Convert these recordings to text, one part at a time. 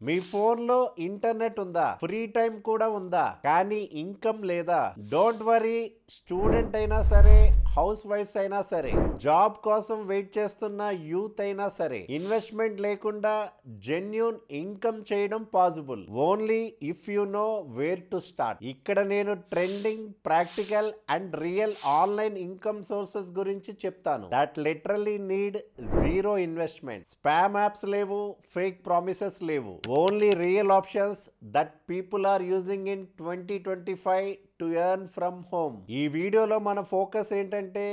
మీ phone లో internet ఉందా? Free time కూడా ఉందా? కానీ ఇన్కమ్ లేదా? డోంట్ వరీ, స్టూడెంట్ అయినా సరే, హౌస్ వైఫ్స్ అయినా సరే, జాబ్ కోసం వెయిట్ చేస్తున్న యూత్ అయినా సరే, ఇన్వెస్ట్మెంట్ లేకుండా జెన్యూన్ ఇన్కమ్ చేయడం possible only if you know where to start. ఇక్కడ నేను trending, practical and real online income sources గురించి చెప్తాను that literally need zero investment. Spam apps లేవు, ఫేక్ ప్రామిసెస్ లేవు, only real options that people are using in 2025 to earn from home. ఈ వీడియోలో మన focus ఏంటంటే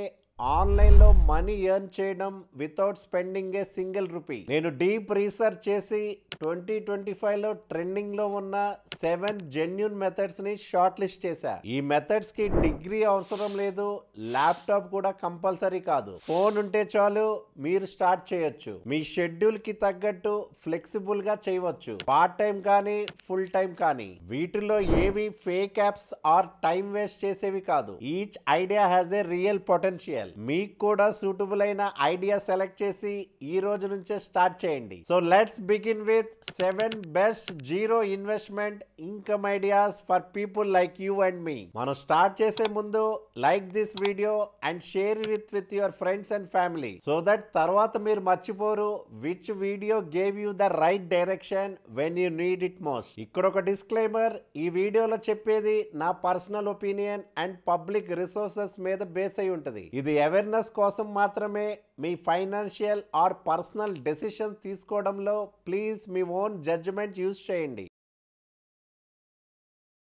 ఆన్లైన్లో మనీ ఎర్న్ చేయడం without spending a single rupee. నేను డీప్ రీసెర్చ్ చేసి 2025లో ట్రెండింగ్లో ఉన్న 7 జెన్యూన్ మెథడ్స్ని షార్ట్ లిస్ట్ చేశా. ఈ మెథడ్స్కి డిగ్రీ అవసరం లేదు, ల్యాప్టాప్ కూడా కంపల్సరీ కాదు. ఫోన్ ఉంటే చాలు, మీరు స్టార్ట్ చేయొచ్చు. మీ షెడ్యూల్కి తగ్గట్టు ఫ్లెక్సిబుల్గా చేయవచ్చు, పార్ట్ టైం కానీ ఫుల్ టైం కానీ. వీటిలో ఏవి fake apps or time waste చేసేవి కాదు. Each idea has a real potential. మీకు కూడా సూటబుల్ అయిన ఐడియా సెలెక్ట్ చేసి ఈ రోజు నుంచే స్టార్ట్ చేయండి. So let's begin with 7 best zero investment income ideas for people like you and me. మనం స్టార్ట్ చేసే ముందు like this video and share with your friends and family so that తర్వాత మీరు మర్చిపోరు which video gave you the right direction when you need it most. ఇక్కడ ఒక disclaimer, ఈ వీడియోలో చెప్పేది నా personal opinion and public resources మీద బేస్ అయి ఉంటుంది. ఇది అవేర్నెస్ కోసం మాత్రమే. మీ ఫైనాన్షియల్ ఆర్ పర్సనల్ డెసిషన్ తీసుకోవడంలో ప్లీజ్ మీ ఓన్ జడ్జిమెంట్ యూజ్ చేయండి.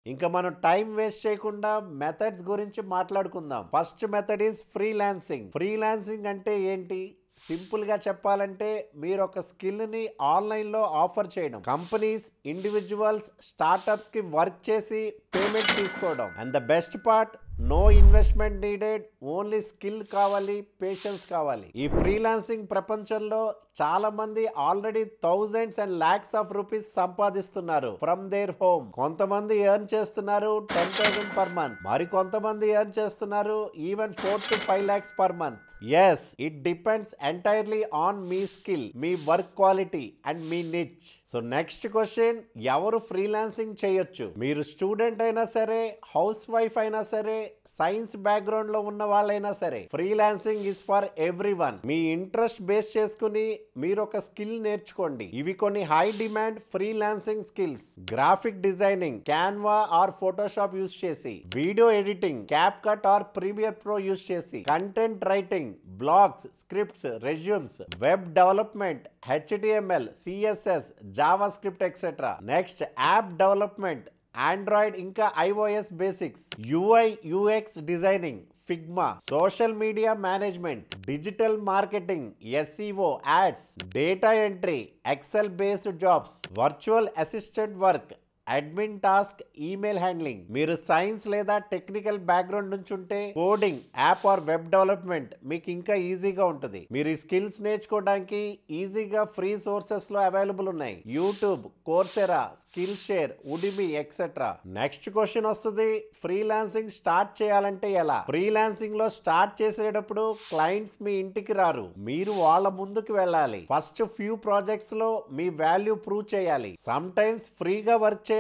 ఇంకా మనం టైం వేస్ట్ చేయకుండా మెథడ్స్ గురించి మాట్లాడుకుందాం. First method is freelancing. Freelancing అంటే ఏంటి? సింపుల్ గా చెప్పాలంటే మీరు ఒక స్కిల్ ని ఆన్లైన్ లో ఆఫర్ చేయడం, కంపెనీస్, ఇండివిజువల్స్, స్టార్ట్అప్స్ కి వర్క్ చేసి పేమెంట్ తీసుకోవడం. And the best part, no investment needed, only skill కావాలి, పేషెన్స్ కావాలి. ఈ ఫ్రీలాన్సింగ్ ప్రపంచంలో చాలా మంది already thousands and lakhs of rupees సంపాదిస్తున్నారు ఫ్రమ్ దేర్ హోమ్. కొంతమంది ఎర్న్ చేస్తున్నారు 10,000 పర్ మంత్, మరి కొంతమంది ఎర్న్ చేస్తున్నారు even 4 to 5 lakhs per month. Yes, it depends entirely on మీ స్కిల్, మీ వర్క్ క్వాలిటీ అండ్ మీ నిచ్. సో నెక్స్ట్ క్వశ్చన్, ఎవరు ఫ్రీలాన్సింగ్ చేయొచ్చు? మీరు స్టూడెంట్ అయినా సరే, హౌస్ వైఫ్ అయినా సరే, సైన్స్ బ్యాక్గ్రౌండ్ లో ఉన్న వాళ్ళైనా సరే, ఫ్రీలాన్సింగ్ ఇస్ ఫర్ ఎవ్రీవన్. మీ ఇంట్రెస్ట్ బేస్ చేసుకుని మీరు ఒక స్కిల్ నేర్చుకోండి. ఇవి కొన్ని high demand freelancing skills: graphic designing, Canva or Photoshop use చేసి, video editing, CapCut or Premiere Pro use చేసి, content writing, blogs, scripts, resumes, web development, HTML, CSS, JavaScript etcetera. Next app development, Android ఇంకా iOS basics, UI UX designing, Figma, social media management, digital marketing, SEO, ads, data entry, XL based jobs, virtual assistant work, admin task, email handling. మీరు science లేదా technical background నుంచి ఉంటే coding, app or web development మీకు ఇంకా ఈజీగా ఉంటుంది. మీరు ఈ స్కిల్స్ నేర్చుకోవడానికి ఈజీగా ఫ్రీ సోర్సెస్ లో అవైలబుల్ ఉన్నాయి: YouTube, Coursera, Skillshare, Udemy etcetera. Next question వస్తుంది, ఫ్రీలాన్సింగ్ స్టార్ట్ చేయాలంటే ఎలా? ఫ్రీలాన్సింగ్ లో స్టార్ట్ చేసేటప్పుడు క్లయింట్స్ మీ ఇంటికి రారు, మీరు వాళ్ళ ముందుకు వెళ్ళాలి. ఫస్ట్ ఫ్యూ ప్రాజెక్ట్స్ లో మీ వాల్యూ ప్రూవ్ చేయాలి. సమ్ టైమ్స్ ఫ్రీగా వర్క్ చేయాలి,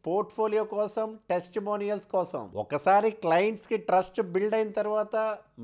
పోర్ట్ఫోలియో కోసం, టెస్టిమోనియల్స్ కోసం. ఒకసారి క్లయింట్స్ కి ట్రస్ట్ బిల్డ్ అయిన తర్వాత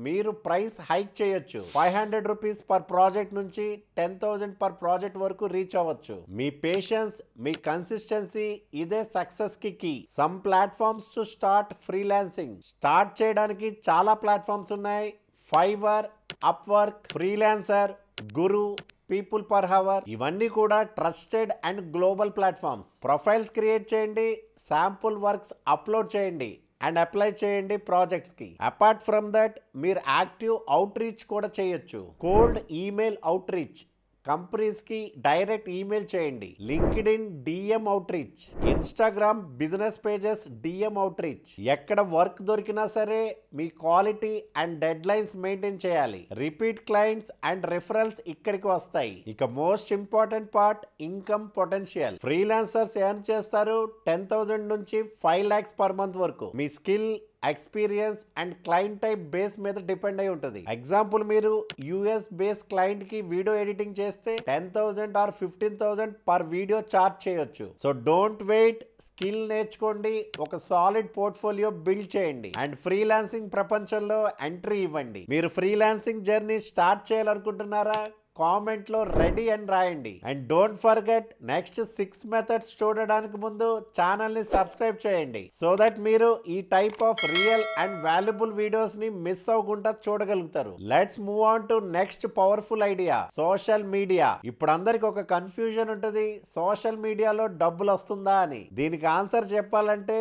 మీరు ప్రైస్ హైక్ చేయొచ్చు. 500 రూపీస్ పర్ ప్రాజెక్ట్ నుంచి 10,000 పర్ ప్రాజెక్ట్ వరకు రీచ్ అవ్వచ్చు. మీ పేషెన్స్, మీ కన్సిస్టెన్సీ, ఇదే సక్సెస్ కి key. Some platforms to start freelancing. Start చేయడానికి చాలా ప్లాట్ఫామ్స్ ఉన్నాయి: Fiverr, Upwork, Freelancer, Guru, People Per Hour. ఇవన్నీ కూడా trusted and global platforms. Profiles create చేయండి, శాంపుల్ వర్క్స్ అప్లోడ్ చేయండి అండ్ అప్లై చేయండి ప్రాజెక్ట్స్ కి. అపార్ట్ ఫ్రమ్ దట్ మీరు యాక్టివ్ అవుట్ రీచ్ కూడా చేయొచ్చు. Cold email outreach, companies కి డైరెక్ట్ ఈమెయిల్ చేయండి. LinkedIn DM outreach, Instagram business pages DM outreach. ఎక్కడ వర్క్ దొరికినా సరే మీ quality and deadlines maintain చేయాలి. రిపీట్ క్లయింట్స్ అండ్ రిఫరల్స్ ఇక్కడికి వస్తాయి. ఇక most important part, income potential. Freelancers earn చేస్తారు 10,000 నుంచి 5 lakhs పర్ మంత్ వరకు. మీ skill, experience and client type base మీద డిపెండ్ అయి ఉంటుంది. ఎగ్జాంపుల్, మీరు యుఎస్ బేస్ క్లయింట్ కి వీడియో ఎడిటింగ్ చేస్తే 10,000 ఆర్ 15,000 పర్ వీడియో చార్జ్ చేయొచ్చు. సో డోంట్ వెయిట్, స్కిల్ నేర్చుకోండి, ఒక సాలిడ్ పోర్ట్ఫోలియో బిల్డ్ చేయండి అండ్ ఫ్రీలాన్సింగ్ ప్రపంచంలో ఎంట్రీ ఇవ్వండి. మీరు ఫ్రీలాన్సింగ్ జర్నీ స్టార్ట్ చేయాలనుకుంటున్నారా? కామెంట్ లో రెడీ అని రాయండి. And don't forget, next 6 methods చూడడానికి ముందు ఛానల్ ని సబ్స్క్రైబ్ చేయండి సో దట్ మీరు ఈ type of real and valuable videos ని మిస్ అవ్వకుండా చూడగలుగుతారు. Let's move on to next powerful idea, social media. ఇప్పుడు అందరికి ఒక కన్ఫ్యూజన్ ఉంటుంది, సోషల్ మీడియాలో డబ్బులు వస్తుందా అని. దీనికి ఆన్సర్ చెప్పాలంటే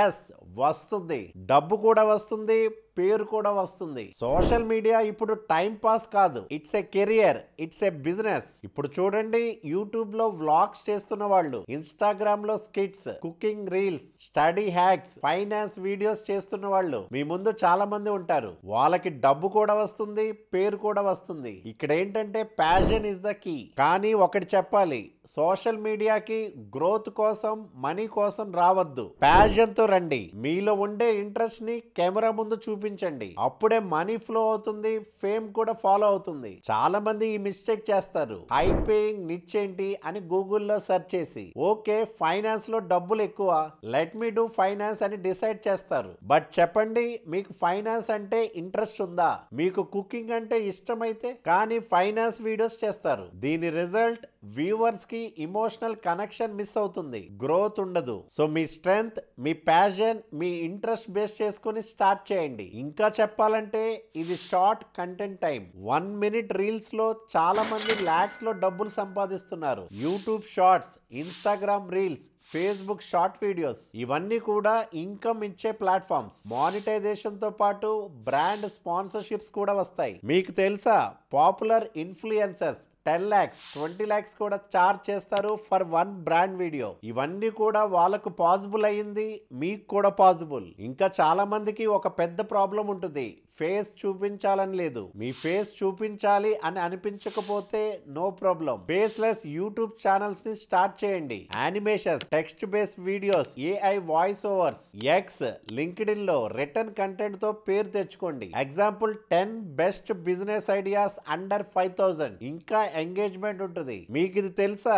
ఎస్, వస్తుంది. డబ్బు కూడా వస్తుంది, పేరు కూడా వస్తుంది. సోషల్ మీడియా ఇప్పుడు టైం పాస్ కాదు, it's a career, it's a business. ఇప్పుడు చూడండి, యూట్యూబ్ లో వ్లాగ్స్ చేస్తున్న వాళ్ళు, ఇన్స్టాగ్రామ్ లో skits, cooking reels, study hacks, finance videos చేస్తున్న వాళ్ళు మీ ముందు చాలా మంది ఉంటారు. వాళ్ళకి డబ్బు కూడా వస్తుంది, పేరు కూడా వస్తుంది. ఇక్కడ ఏంటంటే ప్యాషన్ ఇస్ ద కీ. కానీ ఒకటి చెప్పాలి, సోషల్ మీడియాకి గ్రోత్ కోసం, మనీ కోసం రావద్దు. ప్యాషన్ తో రండి. మీలో ఉండే ఇంట్రెస్ట్ ని కెమెరా ముందు చూపించండి. అప్పుడే మనీ ఫ్లో అవుతుంది, ఫేమ్ కూడా ఫాలో అవుతుంది. చాలా మంది ఈ మిస్టేక్ చేస్తారు. హై పేయింగ్ నిచ్ ఏంటి అని గూగుల్లో సెర్చ్ చేసి, ఓకే ఫైనాన్స్ లో డబ్బులు ఎక్కువ, లెట్ మీ డూ ఫైనాన్స్ అని డిసైడ్ చేస్తారు. బట్ చెప్పండి, మీకు ఫైనాన్స్ అంటే ఇంట్రెస్ట్ ఉందా? మీకు కుకింగ్ అంటే ఇష్టమైతే కానీ ఫైనాన్స్ వీడియోస్ చేస్తారు. దీని రిజల్ట్ వ్యూవర్స్ కి ఇమోషనల్ కనెక్షన్ మిస్ అవుతుంది, గ్రోత్ ఉండదు. సో మీ స్ట్రెంగ్త్, మీ ప్యాషన్, మీ ఇంట్రెస్ట్ బేస్ చేసుకుని స్టార్ట్ చేయండి. ఇంకా చెప్పాలంటే ఇది short content time. 1 minute reels లో చాలా మంది లాక్స్ లో డబ్బులు సంపాదిస్తున్నారు. YouTube Shorts, Instagram Reels, Facebook short videos, ఇవన్నీ కూడా ఇన్కమ్ ఇచ్చే ప్లాట్ఫామ్స్. మానిటైజేషన్ తో పాటు బ్రాండ్ స్పాన్సర్షిప్స్ కూడా వస్తాయి. మీకు తెలుసా, పాపులర్ ఇన్ఫ్లుయెన్సర్స్ 10 lakhs, 20 lakhs కూడా చార్జ్ చేస్తారు ఫర్ 1 బ్రాండ్ వీడియో. ఇవన్నీ కూడా వాళ్ళకు పాసిబుల్ అయ్యింది, మీకు కూడా పాసిబుల్. ఇంకా చాలా మందికి ఒక పెద్ద ప్రాబ్లం ఉంటుంది, ఫేస్ చూపించాలని లేదు. మీ ఫేస్ చూపించాలి అని అనిపించకపోతే no problem, faceless YouTube channels ని స్టార్ట్ చేయండి. Animations, text based videos, AI voice overs, X, LinkedIn లో రిటర్న్ కంటెంట్ తో పేరు తెచ్చుకోండి. Example 10 best business ideas under 5,000. ఇంకా ఎంగేజ్మెంట్ ఉంటుంది. మీకు ఇది తెలుసా,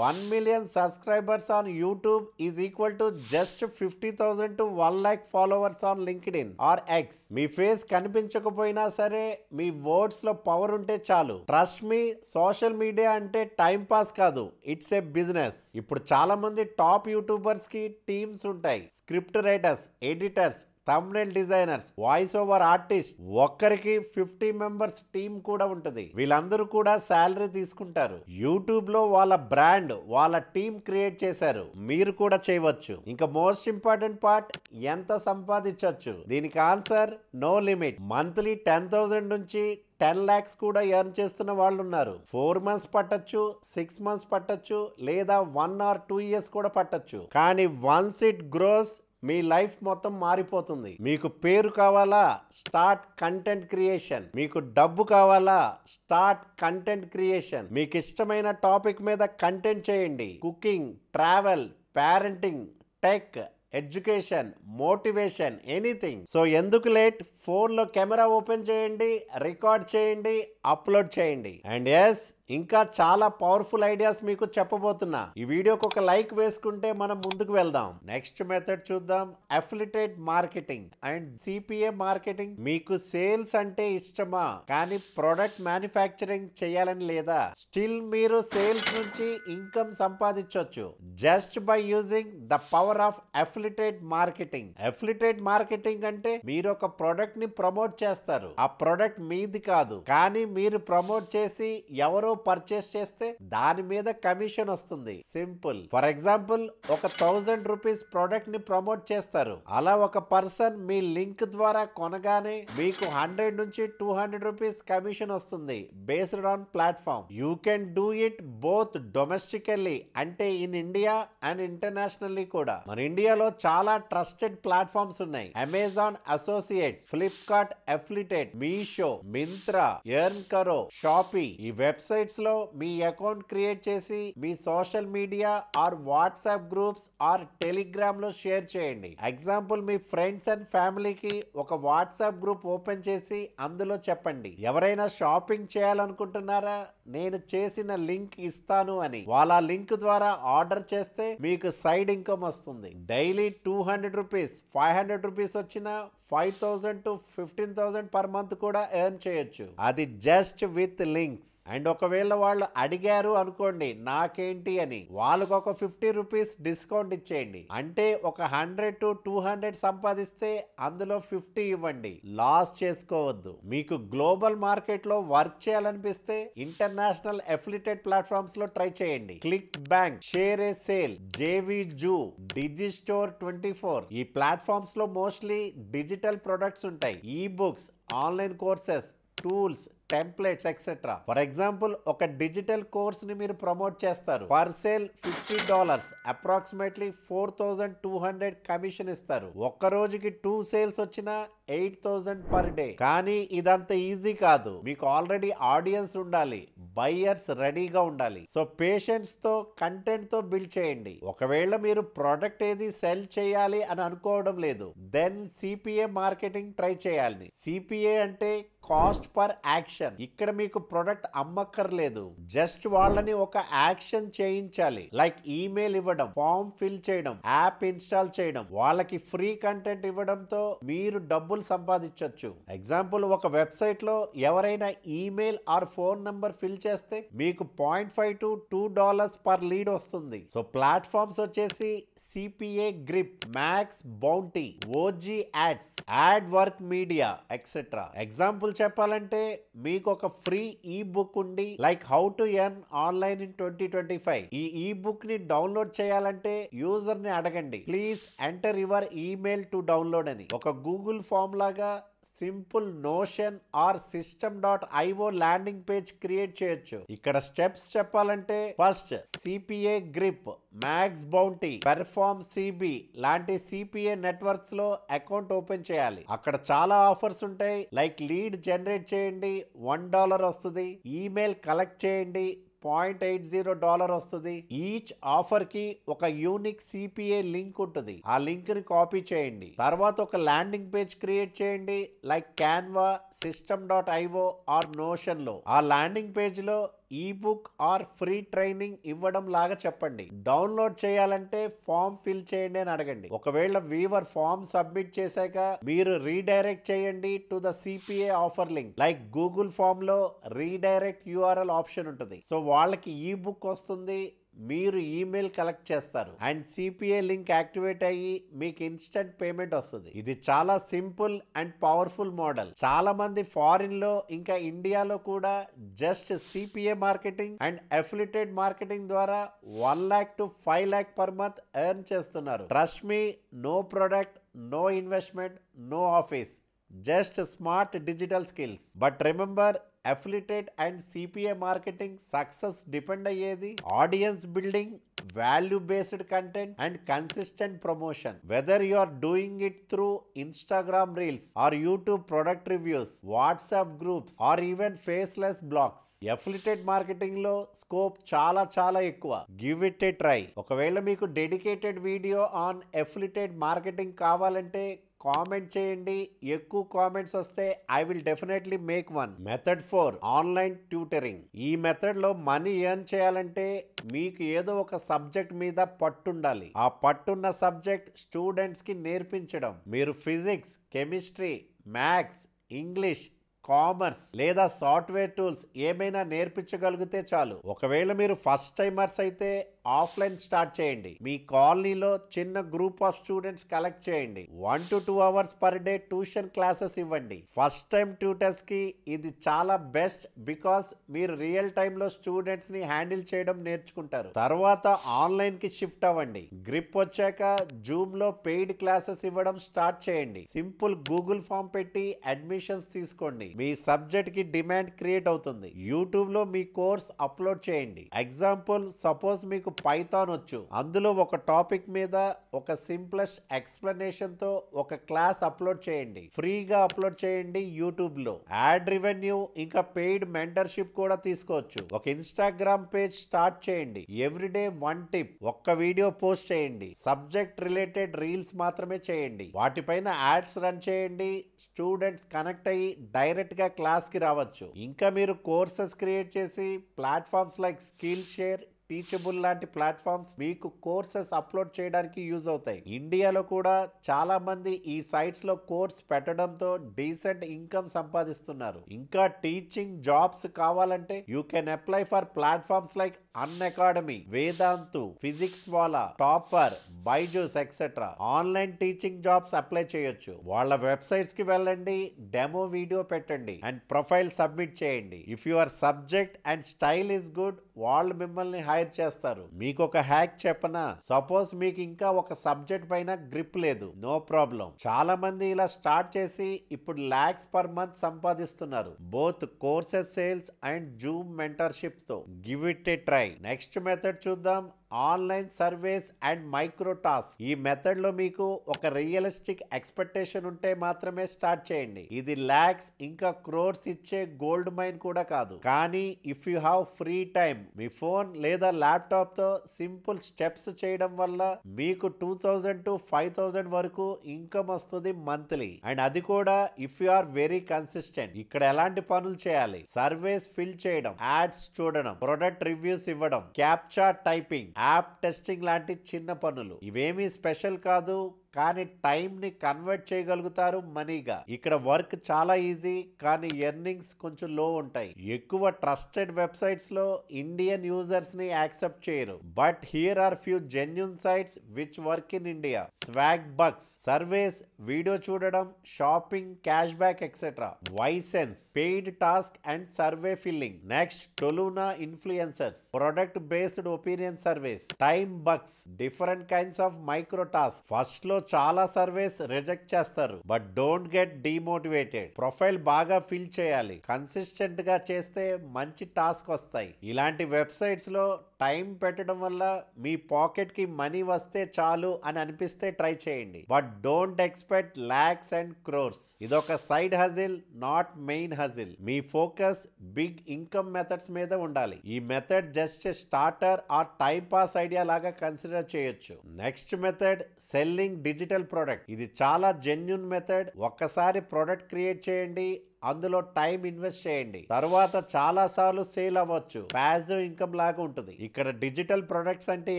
1 million subscribers on YouTube is equal to just 50,000 to 1 lakh followers on LinkedIn or X. మీ ఫేస్ కనిపించకపోయినా సరే మీ వర్డ్స్ లో పవర్ ఉంటే చాలు. ట్రస్ట్ మీ, సోషల్ మీడియా అంటే టైం పాస్ కాదు, ఇట్స్ ఏ బిజినెస్. ఇప్పుడు చాలా మంది టాప్ యూట్యూబర్స్ కి టీమ్స్ ఉంటాయి. Script writers, editors, thumbnail designers, voice over artist. ఒక్కరికి 50 మెంబర్స్ టీమ్ కూడా ఉంటుంది. వీళ్ళందరూ కూడా శాలరీ తీసుకుంటారు. యూట్యూబ్ లో వాళ్ళ బ్రాండ్, వాళ్ళ టీమ్ క్రియేట్ చేశారు. మీరు కూడా చేయవచ్చు. ఇంకా మోస్ట్ ఇంపార్టెంట్ పార్ట్, ఎంత సంపాదించవచ్చు? దీనికి ఆన్సర్ నో లిమిట్. మంత్లీ 10,000 నుంచి 10 lakhs కూడా ఎర్న్ చేస్తున్న వాళ్ళు ఉన్నారు. 4 months పట్టచ్చు, 6 months పట్టచ్చు, లేదా 1 or 2 years కూడా పట్టచ్చు. కానీ once it grows, me life మొత్తం మారిపోతుంది. మీకు పేరు కావాలా? Start content creation. మీకు డబ్బు కావాలా? Start content creation. మీకు ఇష్టమైన టాపిక్ మీద కంటెంట్ చేయండి. Cooking, travel, parenting, tech, education, motivation, anything. So ఎందుకు లేట్? ఫోన్ లో కెమెరా ఓపెన్ చేయండి, రికార్డ్ చేయండి, అప్లోడ్ చేయండి. అండ్ ఎస్, ఇంకా చాలా పవర్ఫుల్ ఐడియాస్ మీకు చెప్పబోతున్నా. ఈ వీడియోకి ఒక లైక్ వేసుకుంటే మనం ముందుకు వెళ్దాం. నెక్స్ట్ మెథడ్ చూద్దాం, affiliate marketing and CPA marketing. మీకు సేల్స్ అంటే ఇష్టమా కానీ ప్రొడక్ట్ మ్యానుఫ్యాక్చరింగ్ చేయాలని లేదా? స్టిల్ మీరు సేల్స్ నుంచి ఇన్కమ్ సంపాదించవచ్చు just by using the power of affiliate marketing. Affiliate marketing అంటే మీరు ఒక ప్రొడక్ట్ ని ప్రమోట్ చేస్తారు. ఆ ప్రొడక్ట్ మీది కాదు, కానీ మీరు ప్రమోట్ చేసి ఎవరో పర్చేస్ చేస్తే దాని మీద కమిషన్ వస్తుంది. సింపుల్. ఫర్ ఎగ్జాంపుల్, ఒక 1000 రూపీస్ ప్రొడక్ట్ ని ప్రమోట్ చేస్తారు. అలా ఒక పర్సన్ మీ లింక్ ద్వారా కొనగానే మీకు 100 నుంచి 200 రూపీస్ కమిషన్ వస్తుంది based on platform. You can do it both domestically, అంటే ఇన్ ఇండియా అండ్ ఇంటర్నేషనల్లీ కూడా. మన ఇండియాలో చాలా ట్రస్టెడ్ ప్లాట్ఫామ్స్ ఉన్నాయి. Amazon associates, Flipkart affiliate, Meesho, Myntra, earn కరో, షాపీ. ఈ వెబ్సైట్ వెబ్సైట్స్ లో మీ అకౌంట్ క్రియేట్ చేసి మీ social media or WhatsApp groups or Telegram లో షేర్ చేయండి. ఎగ్జాంపుల్, మీ ఫ్రెండ్స్ అండ్ ఫ్యామిలీకి ఒక వాట్సాప్ గ్రూప్ ఓపెన్ చేసి అందులో చెప్పండి, ఎవరైనా షాపింగ్ చేయాలనుకుంటున్నారా, నేను చేసిన లింక్ ఇస్తాను అని. వాళ్ళ లింక్ ద్వారా ఆర్డర్ చేస్తే మీకు సైడ్ ఇన్కమ్ వస్తుంది. డైలీ 200 రూపీస్ 500 రూపీస్ వచ్చిన 5,000 to 15,000 పర్ మంత్ కూడా ఎర్న్ చేయొచ్చు. అది జస్ట్ విత్ లింక్స్. అండ్ ఒకవేళ వాళ్ళు అడిగారు అనుకోండి నాకేంటి అని, వాళ్ళకు ఒక 50 రూపీస్ డిస్కౌంట్ ఇచ్చేయండి. అంటే ఒక 100 to 200 సంపాదిస్తే అందులో 50 ఇవ్వండి. లాస్ చేసుకోవద్దు. మీకు గ్లోబల్ మార్కెట్ లో వర్క్ చేయాలనిపిస్తే ఇంటర్నేషనల్ అఫిలియేటెడ్ ప్లాట్ఫామ్స్ లో ట్రై చేయండి. క్లిక్ బ్యాంక్, షేర్ ఏ సేల్, జేవి జూ, డిజిస్టోర్ 24. ఈ ప్లాట్ఫామ్స్ లో మోస్ట్లీ డిజిటల్ ప్రొడక్ట్స్ ఉంటాయి. ఈ books, online courses, tools, templates etcetera. For example, ఒక డిజిటల్ కోర్స్ ని మీరు ప్రమోట్ చేస్తారు, పర్ సేల్ $50, అప్రాక్సిమేట్లీ 4,200 కమిషన్ ఇస్తారు. ఒక్క రోజుకి 2 సేల్స్ వచ్చినా 8,000 పర్ డే. కానీ ఇదంత ఈజీ కాదు. మీకు ఆల్రెడీ ఆడియన్స్ ఉండాలి, బయ్యర్స్ రెడీగా ఉండాలి. సో పేషెన్స్ తో, కంటెంట్ తో బిల్డ్ చేయండి. ఒకవేళ మీరు ప్రోడక్ట్ ఏది సెల్ చేయాలి అని అనుకోవడం లేదు, దెన్ సిపిఏ మార్కెటింగ్ ట్రై చేయాలి. సిపిఏ అంటే కాస్ట్ పర్ యాక్షన్. ఇక్కడ మీకు ప్రొడక్ట్ అమ్మక్కర్లేదు, జస్ట్ వాళ్ళని ఒక యాక్షన్ చేయించాలి. లైక్ ఈమెయిల్ ఇవ్వడం, ఫామ్ ఫిల్ చేయడం, యాప్ ఇన్స్టాల్ చేయడం, వాళ్ళకి ఫ్రీ కంటెంట్ ఇవ్వడంతో మీరు డబ్బులు సంపాదించవచ్చు. ఎగ్జాంపుల్, ఒక వెబ్సైట్ లో ఎవరైనా email or phone number fill చేస్తే మీకు $0.5 to $2 పర్ లీడ్ వస్తుంది. సో ప్లాట్ఫామ్స్ వచ్చేసి CPA Grip, Max Bounty, OG Ads, Ad Work Media etcetera. Example చెప్పాలంటే మీకు ఒక ఫ్రీ ఈ బుక్ ఉండి, like how to earn online in 2025. ఈ బుక్ ని డౌన్లోడ్ చేయాలంటే యూజర్ ని అడగండి, please enter your email to download అని. ఒక గూగుల్ ఫామ్ లాగా simple Notion or system.io landing page create చేయొచ్చు. ఇక్కడ స్టెప్స్ చెప్పాలంటే, first CPA Grip, Max Bounty, Perform CB లాంటి సిపిఏ నెట్వర్క్స్ లో అకౌంట్ ఓపెన్ చేయాలి. అక్కడ చాలా ఆఫర్స్ ఉంటాయి. లైక్ లీడ్ జనరేట్ చేయండి, $1 వస్తుంది. ఈమెయిల్ కలెక్ట్ చేయండి, $0.80 వస్తుంది. ఈచ్ ఆఫర్ కి ఒక యూనిక్ సిపిఏ లింక్ ఉంటుంది. ఆ లింక్ ని కాపీ చేయండి. తర్వాత ఒక ల్యాండింగ్ పేజ్ క్రియేట్ చేయండి, like Canva, system.io or Notion లో. ఆ ల్యాండింగ్ పేజ్ లో ఈ బుక్ ఆర్ ఫ్రీ ట్రైనింగ్ ఇవ్వడం లాగా చెప్పండి. డౌన్లోడ్ చేయాలంటే ఫామ్ ఫిల్ చేయండి అని అడగండి. ఒకవేళ వీవర్ ఫామ్ సబ్మిట్ చేశాక మీరు రీడైరెక్ట్ చేయండి to the CPA offer link. Like Google form లో రీడైరెక్ట్ యూఆర్ఎల్ ఆప్షన్ ఉంటుంది. సో వాళ్ళకి ఈ బుక్ వస్తుంది, మీరు ఈమెయిల్ కలెక్ట్ చేస్తారు అండ్ సిపిఏ లింక్ యాక్టివేట్ అయ్యి మీకు ఇన్స్టెంట్ పేమెంట్ వస్తుంది. ఇది చాలా సింపుల్ అండ్ పవర్ఫుల్ మోడల్. చాలా మంది ఫారిన్ లో ఇంకా ఇండియాలో కూడా just CPA marketing and affiliated marketing ద్వారా 1 lakh to 5 lakh per month earn చేస్తున్నారు. Trust me, no product, no investment, no office, just smart digital skills. But remember, affiliated and CPA marketing success depend అయ్యేది audience building, value based content and consistent promotion. Whether you are doing it through Instagram reels or YouTube product reviews, WhatsApp groups or even faceless blogs, affiliated marketing లో scope చాలా ఎక్కువ. Give it a try. ఒకవేళ మీకు dedicated video on affiliated marketing కావాలంటే comment చేయండి. ఎక్కువ comments వస్తే I will definitely make one. Method 4, online tutoring. ఈ మెథడ్ లో మనీ ఎర్న్ చేయాలంటే మీకు ఏదో ఒక సబ్జెక్ట్ మీద పట్టుండాలి. ఆ పట్టున్న సబ్జెక్ట్ స్టూడెంట్స్ కి నేర్పించడం. మీరు physics, chemistry, maths, English, commerce లేదా సాఫ్ట్వేర్ టూల్స్ ఏమైనా నేర్పించగలిగితే చాలు. ఒకవేళ మీరు ఫస్ట్ టైమర్స్ అయితే ఆఫ్లైన్ స్టార్ట్ చేయండి. మీ కాలనీలో చిన్న గ్రూప్ ఆఫ్ స్టూడెంట్స్ కలెక్ట్ చేయండి. 1 to 2 hours per day tuition classes ఇవ్వండి. ఫస్ట్ టైం ట్యూటర్స్ కి ఇది చాలా బెస్ట్, బికాస్ మీరు రియల్ టైమ్ లో స్టూడెంట్స్ ని హ్యాండిల్ చేయడం నేర్చుకుంటారు. తర్వాత ఆన్లైన్ కి షిఫ్ట్ అవ్వండి. గ్రిప్ వచ్చాక జూమ్ లో పెయిడ్ క్లాసెస్ ఇవ్వడం స్టార్ట్ చేయండి. సింపుల్ గూగుల్ ఫామ్ పెట్టి అడ్మిషన్స్ తీసుకోండి. మీ సబ్జెక్ట్ కి డిమాండ్ క్రియేట్ అవుతుంది. యూట్యూబ్ లో మీ కోర్స్ అప్లోడ్ చేయండి. ఎగ్జాంపుల్, సపోజ్ మీకు పైథాన్ వచ్చు, అందులో ఒక టాపిక్ మీద ఒక సింప్లెస్ట్ ఎక్స్ప్లెనేషన్ తో ఒక క్లాస్ అప్లోడ్ చేయండి, ఫ్రీగా అప్లోడ్ చేయండి యూట్యూబ్ లో. యాడ్ రెవెన్యూ ఇంకా పెయిడ్ మెంటర్షిప్ కూడా తీసుకోవచ్చు. ఒక ఇన్స్టాగ్రామ్ పేజ్ స్టార్ట్ చేయండి, ఎవ్రీడే 1 టిప్, ఒక్క వీడియో పోస్ట్ చేయండి, సబ్జెక్ట్ రిలేటెడ్ రీల్స్ మాత్రమే చేయండి, వాటిపైన యాడ్స్ రన్ చేయండి. స్టూడెంట్స్ కనెక్ట్ అయ్యి డైరెక్ట్ గా క్లాస్ కి రావచ్చు. ఇంకా మీరు కోర్సెస్ క్రియేట్ చేసి platforms like skill share, teachable లాంటి ప్లాట్ఫామ్స్ మీకు కోర్సెస్ అప్లోడ్ చేయడానికి యూజ్ అవుతాయి. ఇండియాలో కూడా చాలా మంది ఈ సైట్స్ లో కోర్స్ పెట్టడంతో డీసెంట్ ఇన్కమ్ సంపాదిస్తున్నారు. ఇంకా టీచింగ్ జాబ్స్ కావాలంటే you can apply for platforms like Unacademy, Vedantu, Physics Wallah, Topper, Byju's etcetera. Online teaching jobs apply చేయొచ్చు. వాళ్ళ వెబ్సైట్స్ కి వెళ్ళండి, డెమో వీడియో పెట్టండి అండ్ ప్రొఫైల్ సబ్మిట్ చేయండి. If your subject and style is good, వాళ్ళు మిమ్మల్ని హైర్ చేస్తారు. మీకు ఒక హ్యాక్ చెప్పనా? సపోజ్ మీకు ఇంకా ఒక సబ్జెక్ట్ పైన గ్రిప్ లేదు, నో ప్రాబ్లం. చాలా మంది ఇలా స్టార్ట్ చేసి ఇప్పుడు లాక్స్ పర్ మంత్ సంపాదిస్తున్నారు, both courses sales and Zoom mentorship తో. Give it a try. Next method చూద్దాం, online surveys and micro task. ఈ మెథడ్ లో మీకు ఒక రియలిస్టిక్ ఎక్స్పెక్టేషన్ ఉంటే మాత్రమే స్టార్ట్ చేయండి. ఇది లాక్స్ ఇంకా క్రోర్స్ ఇచ్చే గోల్డ్ మైన్ కూడా కాదు, కానీ if you have free time, me phone లేదా ల్యాప్టాప్ తో సింపుల్ స్టెప్స్ చేయడం వల్ల మీకు 2000 to 5000 వరకు ఇన్కమ్ వస్తుంది మంత్లీ. అండ్ అది కూడా if you are very consistent. ఇక్కడ ఎలాంటి పనులు చేయాలి? సర్వేస్ ఫిల్ చేయడం, యాడ్స్ చూడడం, ప్రొడక్ట్ రివ్యూస్ ఇవ్వడం, క్యాప్చా టైపింగ్, యాప్ టెస్టింగ్ లాంటి చిన్న పనులు. ఇవేమీ స్పెషల్ కాదు, కానీ టైం ని కన్వర్ట్ చేయగలుగుతారు మనీగా. ఇక్కడ వర్క్ చాలా ఈజీ, కానీ ఎర్నింగ్స్ కొంచెం లో ఉంటాయి. ఎక్కువ ట్రస్టెడ్ వెబ్సైట్స్ లో ఇండియన్ యూజర్స్ ని యాక్సెప్ట్ చేయరు, but here are few genuine sites which work in India. Swagbucks, surveys, video చూడడం, shopping, cashback etcetera. YSense, paid task and survey filling. Next Toluna influencers, product based opinion surveys. TimeBucks, different kinds of micro task. First లో చాలా surveys reject చేస్తారు, but don't get demotivated. Profile బాగా fill చేయాలి, consistent గా చేస్తే మంచి task వస్తాయి. ఇలాంటి వెబ్సైట్స్ లో టైం పెట్టడం వల్ల మీ పాకెట్ కి మనీ వస్తే చాలు అని అనిపిస్తే ట్రై చేయండి, but don't expect lakhs and crores. ఇదొక side hustle, not main hustle. మీ ఫోకస్ బిగ్ ఇన్కమ్ మెథడ్స్ మీద ఉండాలి. ఈ method just starter or time pass idea లాగా కన్సిడర్ చేయొచ్చు. Next method, selling digital product. ఇది చాలా జెన్యూన్ మెథడ్. ఒక్కసారి ప్రొడక్ట్ క్రియేట్ చేయండి, అందులో టైం ఇన్వెస్ట్ చేయండి, తర్వాత చాలా సార్లు సేల్ అవ్వచ్చు. ప్యాసివ్ ఇన్కమ్ లాగా ఉంటుంది. ఇక్కడ డిజిటల్ ప్రొడక్ట్స్ అంటే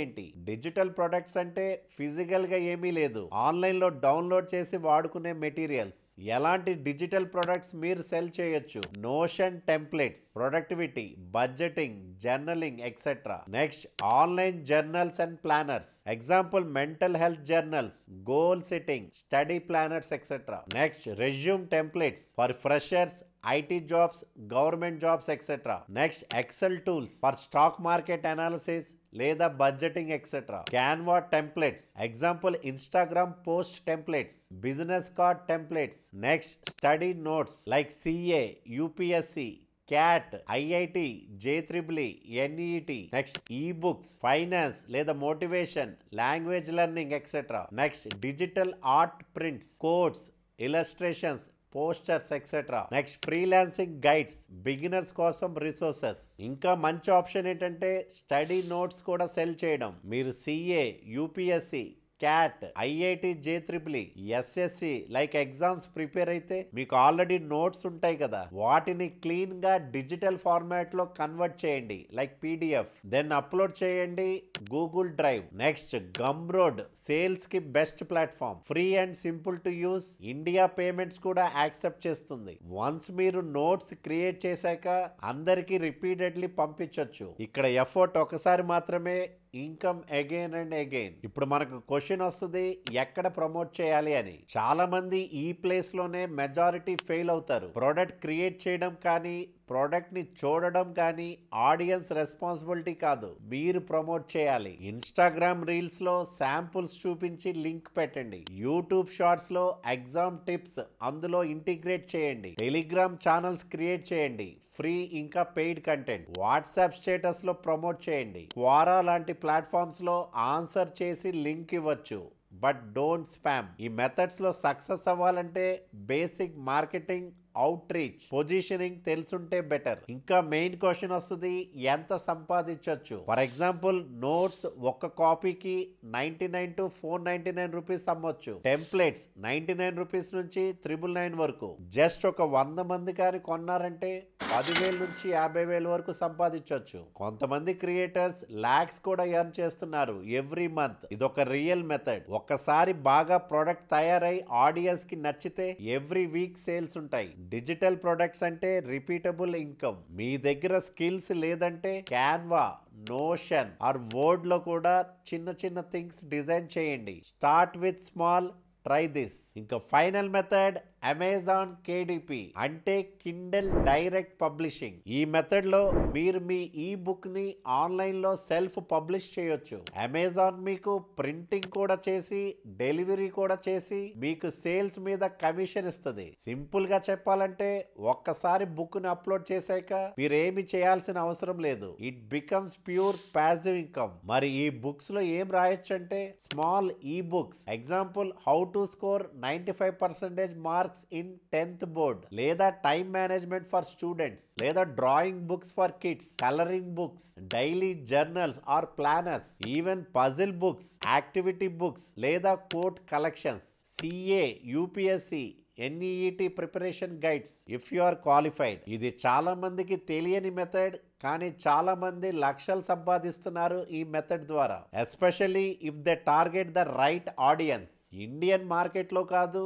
ఏంటి? డిజిటల్ ప్రొడక్ట్స్ అంటే ఫిజికల్ గా ఏమీ లేదు, ఆన్లైన్ లో డౌన్లోడ్ చేసి వాడుకునే మెటీరియల్స్. ఎలాంటి డిజిటల్ ప్రొడక్ట్స్ మీరు సెల్ చేయొచ్చు? Notion templates, productivity, budgeting, journaling etcetera. Next online journals and planners. Example mental health journals, goal setting, study planners etcetera. Next resume templates for freshers, IT jobs, government jobs etc. Next Excel tools for stock market analysis లేదా budgeting etcetera. Canva templates, example Instagram post templates, business card templates. Next study notes like CA, UPSC, cat, IIT, JEEE, NEET. Next ఈ books, finance లేదా motivation, language learning etcetera. Next digital art prints, codes, illustrations, posters etcetera. Next freelancing guides, beginners కోసం resources. ఇంకా మంచి option ఏంటంటే study notes కూడా cell చేయడం. మీరు CA, UPSC, cat, IIT, JEEE, SSC like exams prepare అయితే మీకు ఆల్రెడీ నోట్స్ ఉంటాయి కదా, వాటిని క్లీన్ గా డిజిటల్ ఫార్మాట్ లో కన్వర్ట్ చేయండి లైక్ PDF, దెన్ అప్లోడ్ చేయండి గూగుల్ డ్రైవ్. నెక్స్ట్ గమ్రోడ్, సేల్స్ కి best platform, free and simple to use, India payments కూడా యాక్సెప్ట్ చేస్తుంది. వన్స్ మీరు నోట్స్ క్రియేట్ చేశాక అందరికి రిపీటెడ్లీ పంపించవచ్చు. ఇక్కడ ఎఫర్ట్ ఒకసారి మాత్రమే, ఇన్కమ్ అగైన్ అండ్ అగైన్. ఇప్పుడు మనకు క్వశ్చన్ వస్తుంది, ఎక్కడ ప్రమోట్ చేయాలి అని. చాలా మంది ఈ ప్లేస్ లోనే మెజారిటీ ఫెయిల్ అవుతారు. ప్రోడక్ట్ క్రియేట్ చేయడం కానీ ప్రోడక్ట్ ని చూడడం కానీ ఆడియన్స్ రెస్పాన్సిబిలిటీ కాదు, మీరు ప్రమోట్ చేయాలి. ఇన్స్టాగ్రామ్ రీల్స్ లో శాంపుల్స్ చూపించి లింక్ పెట్టండి. యూట్యూబ్ షార్ట్స్ లో ఎగ్జామ్ టిప్స్ అందులో ఇంటిగ్రేట్ చేయండి. టెలిగ్రామ్ ఛానల్స్ క్రియేట్ చేయండి, ఫ్రీ ఇంకా పెయిడ్ కంటెంట్. వాట్సాప్ స్టేటస్ లో ప్రమోట్ చేయండి. క్వారా లాంటి ప్లాట్ఫామ్స్ లో ఆన్సర్ చేసి లింక్ ఇవ్వచ్చు, బట్ డోంట్ స్పామ్. ఈ మెథడ్స్ లో సక్సెస్ అవ్వాలంటే basic marketing, out reach, positioning తెలుసుంటే బెటర్. ఇంకా మెయిన్ క్వశ్చన్ వస్తుంది, ఎంత సంపాదించవచ్చు? ఫర్ ఎగ్జాంపుల్ నోట్స్ ఒక్క కాపీకి 99 to 499 రూపీస్ అమ్మొచ్చు. టెంప్లెట్స్ 99 రూపీస్ నుంచి 999 వరకు. జస్ట్ ఒక 100 మంది కానీ కొన్నారంటే 10,000 నుంచి 50,000 వరకు సంపాదించవచ్చు. కొంతమంది క్రియేటర్స్ లాక్స్ కూడా ఎర్న్ చేస్తున్నారు ఎవ్రీ మంత్. ఇదొక రియల్ మెథడ్. ఒక్కసారి బాగా ప్రొడక్ట్ తయారై ఆడియన్స్ కి నచ్చితే ఎవ్రీ వీక్ సేల్స్ ఉంటాయి. డిజిటల్ ప్రొడక్ట్స్ అంటే రిపీటబుల్ ఇన్కమ్. మీ దగ్గర స్కిల్స్ లేదంటే క్యాన్వా, నోషన్ ఆర్ వర్డ్ లో కూడా చిన్న చిన్న థింగ్స్ డిజైన్ చేయండి. Start with small, try this. ఇంకా ఫైనల్ మెథడ్ అమెజాన్ KDP అంటే కిండల్ డైరెక్ట్ పబ్లిషింగ్. ఈ మెథడ్ లో మీరు మీ ఈ బుక్ ని ఆన్లైన్ లో సెల్ఫ్ పబ్లిష్ చేయొచ్చు. అమెజాన్ మీకు ప్రింటింగ్ కూడా చేసి డెలివరీ కూడా చేసి మీకు సేల్స్ మీద కమిషన్ ఇస్తుంది. సింపుల్ గా చెప్పాలంటే ఒక్కసారి బుక్ ని అప్లోడ్ చేశాక మీరేమి చేయాల్సిన అవసరం లేదు. It becomes pure passive income. మరి ఈ బుక్స్ లో ఏం రాయొచ్చు అంటే small ebooks, example how to score 95% marks in 10th board, లేదా టైం మేనేజ్మెంట్ ఫర్ స్టూడెంట్స్, లేదా drawing books for kids, colouring books, daily journals or planners, even puzzle books, activity books లేదా quote collections, CA, UPSC, NEET preparation guides if you are qualified. ఇది చాలా మందికి తెలియని method, కానీ చాలా మంది లక్షలు సంపాదిస్తున్నారు ఈ మెథడ్ ద్వారా. Especially if they target the right audience. Indian market లో కాదు,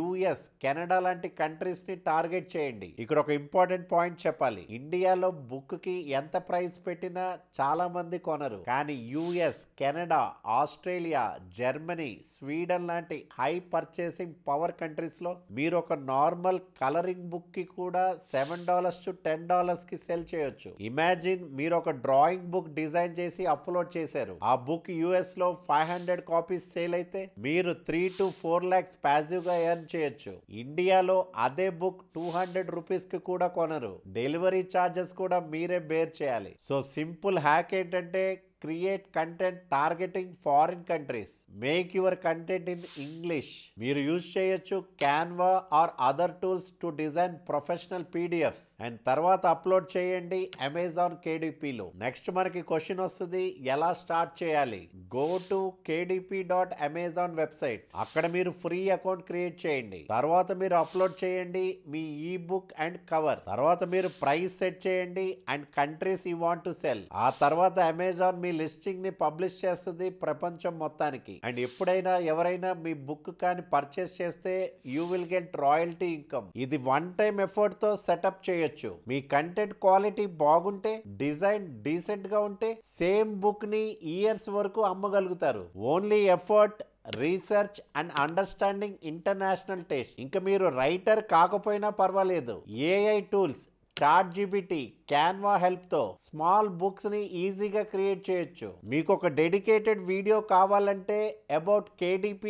US, కెనడా లాంటి కంట్రీస్ ని టార్గెట్ చేయండి. ఇక్కడ ఒక ఇంపార్టెంట్ పాయింట్ చెప్పాలి. ఇండియాలో బుక్ కి ఎంత ప్రైస్ పెట్టినా చాలా మంది కొనరు, కానీ US, Canada, Australia, Germany, Sweden లాంటి హై పర్చేసింగ్ పవర్ కంట్రీస్ లో మీరు ఒక నార్మల్ కలరింగ్ బుక్ కి కూడా $7 to $10 కి సెల్ చేయొచ్చు. ఇమాజిన్ మీరు ఒక డ్రాయింగ్ బుక్ డిజైన్ చేసి అప్లోడ్ చేశారు. ఆ బుక్ US లో 500 కాపీస్ సేల్ అయితే మీరు 3 to 4 lakhs ప్యాసివ్ గా ఎర్న్ చేయొచ్చు. ఇండియాలో అదే బుక్ 200 రూపీస్ కి కూడా కొనరు. డెలివరీ ఛార్జెస్ కూడా మీరే బేర్ చేయాలి. సో సింపుల్ హ్యాక్ ఏంటంటే create content targeting foreign countries. Make your content in English. మీరు యూజ్ చేయొచ్చు Canva or other tools to design professional PDFs and తర్వాత అప్లోడ్ చేయండి అమెజాన్ KDP లో. నెక్స్ట్ మనకి క్వశ్చన్ వస్తుంది, ఎలా స్టార్ట్ చేయాలి? Go to kdp.amazon website. అక్కడ మీరు ఫ్రీ అకౌంట్ క్రియేట్ చేయండి. తర్వాత మీరు అప్లోడ్ చేయండి మీ ఈ బుక్ అండ్ కవర్. తర్వాత మీరు ప్రైస్ సెట్ చేయండి and countries you want to sell. ఆ తర్వాత అమెజాన్ మీ లిస్టింగ్ ని పబ్లిష్ చేస్తుంది ప్రపంచం మొత్తానికి. అండ్ ఎప్పుడైనా ఎవరైనా మీ బుక్ కానీ పర్చేస్ చేస్తే you will get royalty income. ఇది వన్ టైం ఎఫర్ట్ తో సెటప్ చేయొచ్చు. మీ కంటెంట్ క్వాలిటీ బాగుంటే, డిజైన్ డీసెంట్ గా ఉంటే సేమ్ బుక్ ని ఇయర్స్ వరకు అమ్మగలుగుతారు. Only effort, research and understanding international taste. ఇంకా మీరు రైటర్ కాకపోయినా పర్వాలేదు, AI tools, ChatGPT, Canva help తో స్మాల్ బుక్స్ ని ఈజీగా క్రియేట్ చేయొచ్చు. మీకు ఒక డెడికేటెడ్ వీడియో కావాలంటే about KDP,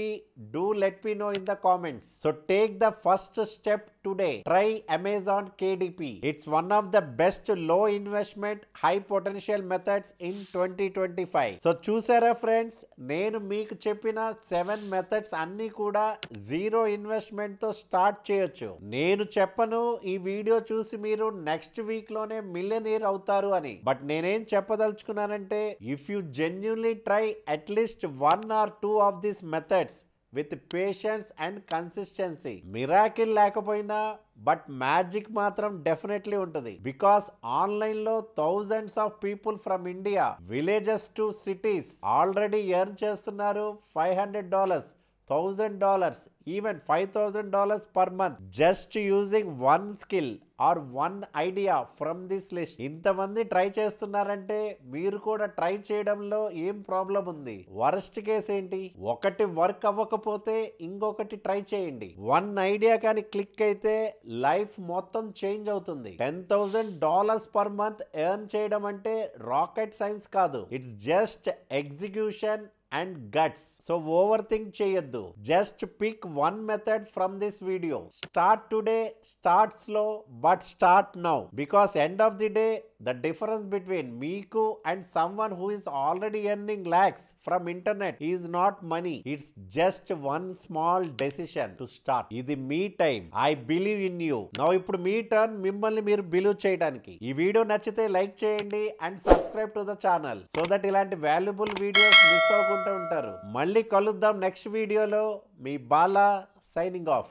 do let me know in the comments. So take the first step today. Try Amazon KDP. It's one of the best low investment high potential methods in 2025. సో చూసారా friends, నేను మీకు చెప్పిన 7 methods అన్ని కూడా zero investment తో start చేయొచ్చు. నేను చెప్పను ఈ వీడియో చూసి మీరు నెక్స్ట్ వీక్ లోనే మిలియనీర్ అవుతారు అని. బట్ నేనేం చెప్పదలుచుకున్నానంటే, if you genuinely try at least 1 or 2 of these methods with patience and consistency, miracle లేకపోయినా బట్ మ్యాజిక్ మాత్రం డెఫినెట్లీ ఉంటుంది. బికాస్ ఆన్లైన్ లో thousands of people from India, villages to cities already earn చేస్తున్నారు $500, $1,000, even $5,000 per month, just using one skill or one idea from this list. ఇంతమంది try చేస్తున్నారంటే మీరు కూడా try చేయడంలో ఏం ప్రాబ్లం ఉంది? వర్స్ట్ కేస్ ఏంటి? ఒకటి వర్క్ అవ్వకపోతే ఇంకొకటి ట్రై చేయండి. వన్ ఐడియా కానీ క్లిక్ అయితే లైఫ్ మొత్తం చేంజ్ అవుతుంది. $10,000 పర్ మంత్ ఎర్న్ చేయడం అంటే రాకెట్ సైన్స్ కాదు. It's just execution and guts. So overthink cheyaddu. Just pick one method from this video. Start today, start slow, but start now. Because end of the day, the difference between meeku and someone who is already earning lakhs from internet is not money. It's just one small decision to start. Idi me time. I believe in you. Now ippudu me turn mimmalni meer believe cheyadaniki. Ee video nachite like cheyandi and subscribe to the channel so that ilanti valuable videos miss avukunda ఉంటారు. మళ్ళీ కలుద్దాం next వీడియోలో. మీ Bala signing off.